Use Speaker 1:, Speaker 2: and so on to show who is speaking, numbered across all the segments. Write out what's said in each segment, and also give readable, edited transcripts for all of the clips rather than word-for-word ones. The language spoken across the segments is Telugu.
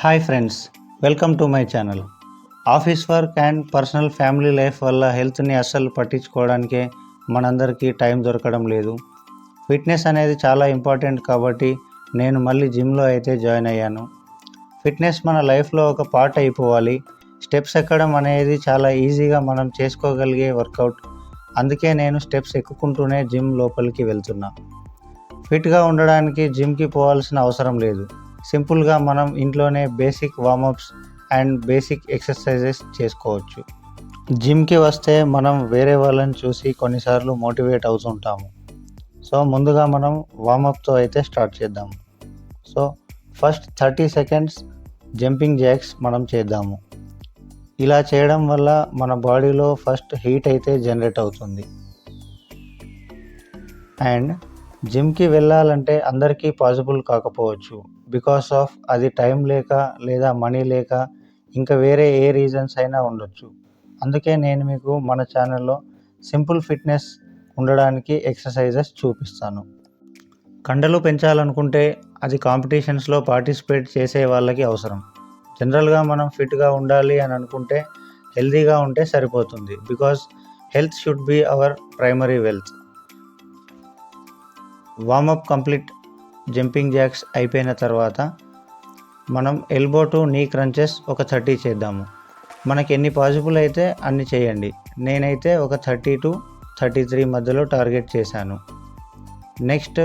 Speaker 1: Hi friends, welcome to my channel. Office work and personal family life వల్ల హెల్త్ని అస్సలు పట్టించుకోవడానికే మనందరికీ టైం దొరకడం లేదు. ఫిట్నెస్ అనేది చాలా ఇంపార్టెంట్ కాబట్టి నేను మళ్ళీ జిమ్లో అయితే జాయిన్ అయ్యాను. ఫిట్నెస్ మన లైఫ్లో ఒక పార్ట్ అయిపోవాలి. స్టెప్స్ ఎక్కడం అనేది చాలా ఈజీగా మనం చేసుకోగలిగే వర్కౌట్. అందుకే నేను స్టెప్స్ ఎక్కుకుంటూనే జిమ్ లోపలికి వెళ్తున్నా. ఫిట్గా ఉండడానికి జిమ్కి పోవాల్సిన అవసరం లేదు. సింపుల్గా మనం ఇంట్లోనే basic warm-ups and basic exercises చేసుకోవచ్చు. జిమ్కి వస్తే మనం వేరే వాళ్ళని చూసి కొన్నిసార్లు మోటివేట్ అవుతుంటాము. సో ముందుగా మనం వార్మప్తో అయితే స్టార్ట్ చేద్దాము. So first 30 seconds jumping jacks మనం చేద్దాము. ఇలా చేయడం వల్ల మన బాడీలో ఫస్ట్ హీట్ అయితే జనరేట్ అవుతుంది. అండ్ జిమ్కి వెళ్ళాలంటే అందరికీ పాసిబుల్ కాకపోవచ్చు. బికాస్ ఆఫ్ అది టైం లేక లేదా మనీ లేక ఇంకా వేరే ఏ రీజన్స్ అయినా ఉండొచ్చు. అందుకే నేను మీకు మన ఛానల్లో సింపుల్ ఫిట్నెస్ ఉండడానికి ఎక్సర్సైజెస్ చూపిస్తాను. కండలు పెంచాలనుకుంటే అది కాంపిటీషన్స్లో పార్టిసిపేట్ చేసే వాళ్ళకి అవసరం. జనరల్గా మనం ఫిట్గా ఉండాలి అని అనుకుంటే హెల్తీగా ఉంటే సరిపోతుంది. Because health should be our primary wealth. Warmup complete. Jumping jacks అయిపోయిన తర్వాత మనం ఎల్బో టు నీ క్రంచెస్ ఒక 30 చేద్దాము. మనకి ఎన్ని పాసిబుల్ అయితే అన్ని చేయండి. నేనైతే ఒక 30 to 33 మధ్యలో టార్గెట్ చేశాను. నెక్స్ట్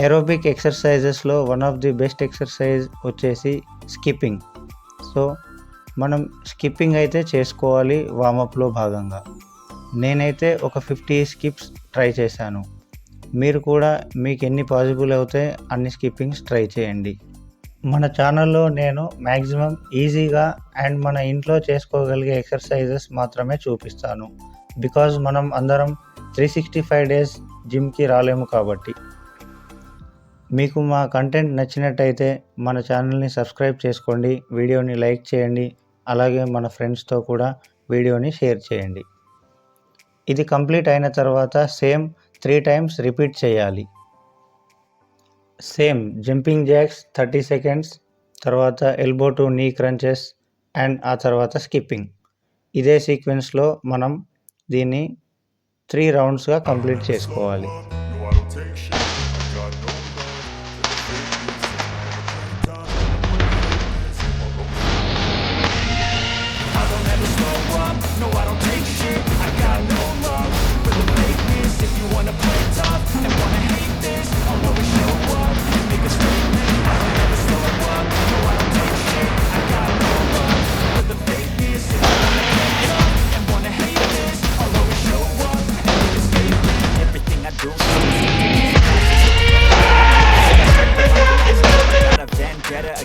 Speaker 1: ఏరోబిక్ ఎక్సర్సైజెస్లో one of the best exercise వచ్చేసి స్కిప్పింగ్. సో మనం స్కిప్పింగ్ అయితే చేసుకోవాలి వార్మప్లో భాగంగా. నేనైతే ఒక 50 స్కిప్స్ ట్రై చేశాను. మీరు కూడా మీకు ఎన్ని పాసిబుల్ అవుతే అన్ని స్కిప్పింగ్స్ ట్రై చేయండి. మన ఛానల్లో నేను మ్యాక్సిమం ఈజీగా అండ్ మన ఇంట్లో చేసుకోగలిగే ఎక్సర్సైజెస్ మాత్రమే చూపిస్తాను. బికాజ్ మనం అందరం 365 డేస్ జిమ్కి రాలేము కాబట్టి. మీకు మా కంటెంట్ నచ్చినట్టయితే మన ఛానల్ని సబ్స్క్రైబ్ చేసుకోండి, వీడియోని లైక్ చేయండి, అలాగే మన ఫ్రెండ్స్తో కూడా వీడియోని షేర్ చేయండి. ఇది కంప్లీట్ అయిన తర్వాత సేమ్ 3 టైమ్స్ రిపీట్ చేయాలి. సేమ్ జంపింగ్ జాక్స్ 30 సెకండ్స్, తర్వాత ఎల్బో టు నీ క్రంచెస్ అండ్ ఆ తర్వాత స్కిప్పింగ్. ఇదే సీక్వెన్స్లో మనం దీన్ని 3 రౌండ్స్గా కంప్లీట్ చేసుకోవాలి.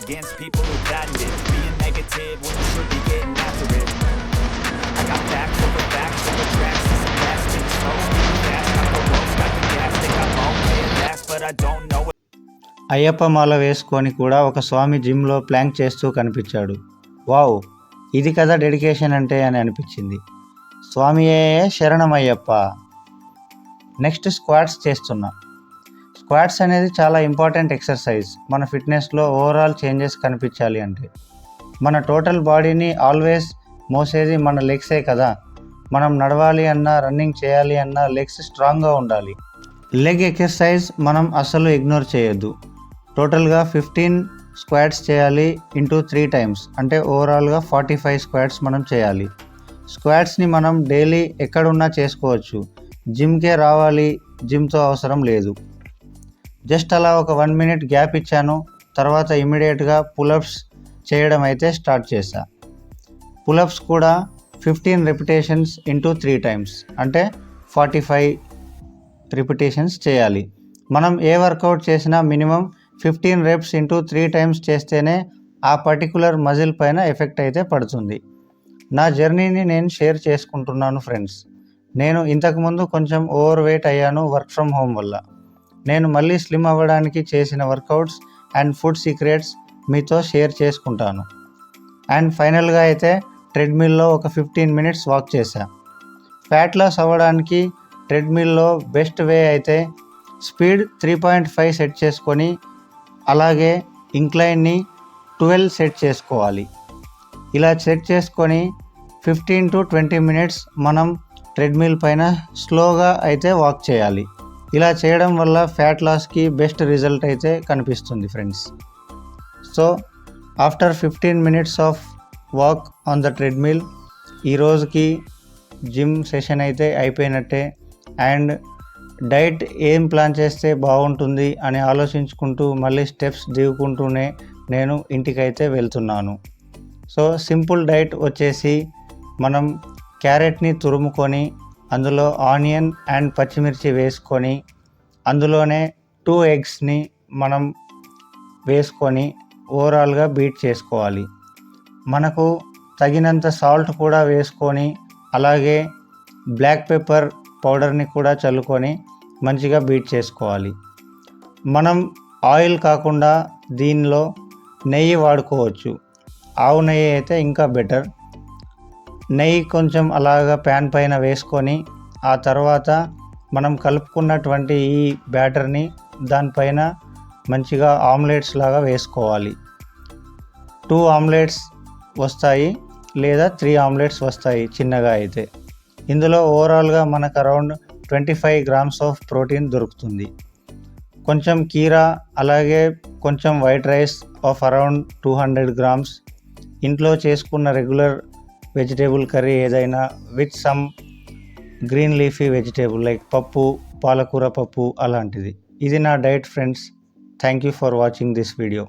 Speaker 2: Against people who patent it, being negative when you should be getting after it. I got facts over tracks, this is plastic, slow, speed fast, got the ropes, got the gas, they got all clear fast, but I don't know it.
Speaker 1: Ayyappa మాల వేసుకొని కూడా ఒక స్వామి జిమ్లో ప్లాంక్ చేస్తూ కనిపించాడు. వావ్, ఇది కదా డెడికేషన్ అంటే అని అనిపించింది. స్వామియే శరణమయ్యప్ప. నెక్స్ట్ స్క్వాట్స్ చేస్తున్నా. స్క్వాట్స్ అనేది చాలా ఇంపార్టెంట్ ఎక్సర్సైజ్. మన ఫిట్నెస్లో ఓవరాల్ చేంజెస్ కనిపించాలి అంటే మన టోటల్ బాడీని ఆల్వేస్ మోసేది మన లెగ్సే కదా. మనం నడవాలి అన్నా, రన్నింగ్ చేయాలి అన్నా లెగ్స్ స్ట్రాంగ్గా ఉండాలి. లెగ్ ఎక్సర్సైజ్ మనం అస్సలు ఇగ్నోర్ చేయొద్దు. టోటల్గా 15 స్క్వాట్స్ చేయాలి ఇంటూ 3 టైమ్స్, అంటే ఓవరాల్గా 45 స్క్వాట్స్ మనం చేయాలి. స్క్వాట్స్ని మనం డైలీ ఎక్కడున్నా చేసుకోవచ్చు. జిమ్కే రావాలి, జిమ్తో అవసరం లేదు. జస్ట్ అలా ఒక 1 minute గ్యాప్ ఇచ్చాను. తర్వాత ఇమీడియట్గా పులప్స్ చేయడం అయితే స్టార్ట్ చేశా. పులప్స్ కూడా 15 రిపిటేషన్స్ ఇంటూ 3 టైమ్స్, అంటే 45 రిపిటేషన్స్ చేయాలి. మనం ఏ వర్కౌట్ చేసినా మినిమం 15 reps ఇంటూ 3 టైమ్స్ చేస్తేనే ఆ పర్టికులర్ మజిల్ పైన ఎఫెక్ట్ అయితే పడుతుంది. నా జర్నీని నేను షేర్ చేసుకుంటున్నాను ఫ్రెండ్స్. నేను ఇంతకుముందు కొంచెం ఓవర్ వెయిట్ అయ్యాను వర్క్ ఫ్రమ్ హోమ్ వల్ల. నేను మళ్ళీ స్లిమ్ అవ్వడానికి చేసిన వర్కౌట్స్ అండ్ ఫుడ్ సీక్రెట్స్ మీతో షేర్ చేసుకుంటాను. అండ్ ఫైనల్గా అయితే ట్రెడ్మిల్లో ఒక 15 minutes వాక్ చేశా. ఫ్యాట్ లాస్ అవ్వడానికి ట్రెడ్మిల్లో బెస్ట్ వే అయితే స్పీడ్ 3.5 సెట్ చేసుకొని అలాగే ఇంక్లైన్ని 12 సెట్ చేసుకోవాలి. ఇలా సెట్ చేసుకొని 15 to 20 మినిట్స్ మనం ట్రెడ్మిల్ పైన స్లోగా అయితే వాక్ చేయాలి. ఇలా చేయడం వల్ల ఫ్యాట్ లాస్కి బెస్ట్ రిజల్ట్ అయితే కనిపిస్తుంది friends. So after 15 minutes of walk on the treadmill ఈ రోజుకి జిమ్ సెషన్ అయితే అయిపోయినట్టే. అండ్ డైట్ ఏం ప్లాన్ చేస్తే బాగుంటుంది అని ఆలోచించుకుంటూ మళ్ళీ స్టెప్స్ దిగుకుంటూనే నేను ఇంటికైతే వెళ్తున్నాను. సో సింపుల్ డైట్ వచ్చేసి మనం క్యారెట్ని తురుముకొని అందులో ఆనియన్ అండ్ పచ్చిమిర్చి వేసుకొని అందులోనే 2 ఎగ్స్ని మనం వేసుకొని ఓవరాల్గా బీట్ చేసుకోవాలి. మనకు తగినంత సాల్ట్ కూడా వేసుకొని అలాగే బ్లాక్ పెప్పర్ పౌడర్ని కూడా చల్లుకొని మంచిగా బీట్ చేసుకోవాలి. మనం ఆయిల్ కాకుండా దీనిలో నెయ్యి వాడుకోవచ్చు. ఆవు నెయ్యి అయితే ఇంకా బెటర్. నెయ్యి కొంచెం అలాగా ప్యాన్ పైన వేసుకొని ఆ తర్వాత మనం కలుపుకున్నటువంటి ఈ బ్యాటర్ని దానిపైన మంచిగా ఆమ్లెట్స్ లాగా వేసుకోవాలి. 2 ఆమ్లెట్స్ వస్తాయి లేదా 3 ఆమ్లెట్స్ వస్తాయి చిన్నగా అయితే. ఇందులో ఓవరాల్గా మనకు అరౌండ్ 25 గ్రామ్స్ ఆఫ్ ప్రోటీన్ దొరుకుతుంది. కొంచెం కీరా అలాగే కొంచెం white rice of around 200 grams, ఇంట్లో చేసుకున్న రెగ్యులర్ వెజిటేబుల్ కర్రీ ఏదైనా with some green leafy vegetable like పప్పు, పాలకూర పప్పు అలాంటిది. ఇది నా diet friends. Thank you for watching this video.